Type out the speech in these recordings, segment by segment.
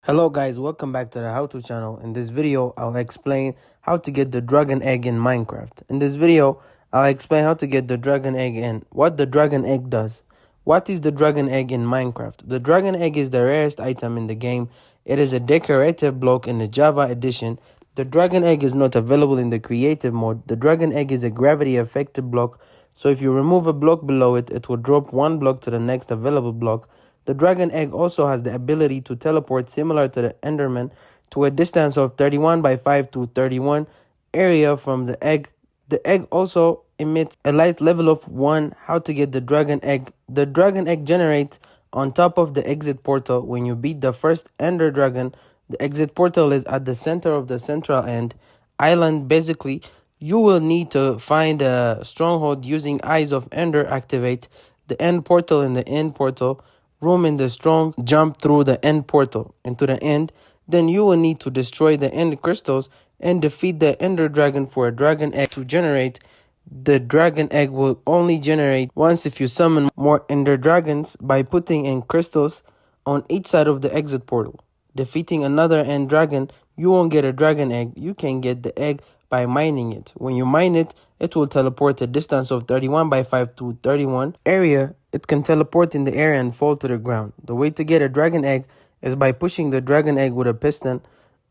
Hello guys, welcome back to the How To channel. In this video, I'll explain how to get the dragon egg in Minecraft. In this video, I'll explain how to get the dragon egg and what the dragon egg does. What is the dragon egg in Minecraft? The dragon egg is the rarest item in the game. It is a decorative block in the Java edition. The dragon egg is not available in the creative mode. The dragon egg is a gravity affected block. So if you remove a block below it, it will drop one block to the next available block. The dragon egg also has the ability to teleport similar to the Enderman to a distance of 31 by 5 to 31 area from the egg. The egg also emits a light level of 1. How to get the dragon egg? The dragon egg generates on top of the exit portal when you beat the first Ender Dragon. The exit portal is at the center of the central end island. Basically, you will need to find a stronghold using Eyes of Ender. Activate the end portal in the end portal room in the strong, jump through the end portal into the end. Then you will need to destroy the end crystals and defeat the ender dragon for a dragon egg to generate. The dragon egg will only generate once if you summon more ender dragons by putting in crystals on each side of the exit portal. Defeating another end dragon, you won't get a dragon egg. You can get the egg by mining it. When you mine it, it will teleport a distance of 31 by 5 to 31 area. It can teleport in the air and fall to the ground. The way to get a dragon egg is by pushing the dragon egg with a piston.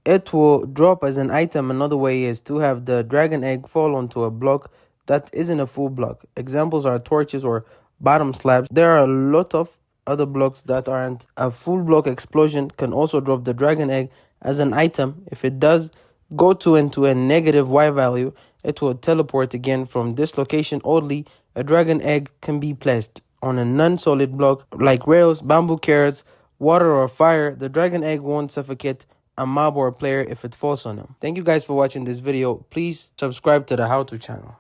It will drop as an item. Another way is to have the dragon egg fall onto a block that isn't a full block. Examples are torches or bottom slabs. There are a lot of other blocks that aren't. A full block explosion can also drop the dragon egg as an item. If it does go into a negative Y value, it will teleport again from this location only. A dragon egg can be placed on a non-solid block like rails, bamboo carrots, water or fire. The dragon egg won't suffocate a mob or a player if it falls on them. Thank you guys for watching this video. Please subscribe to the How To channel.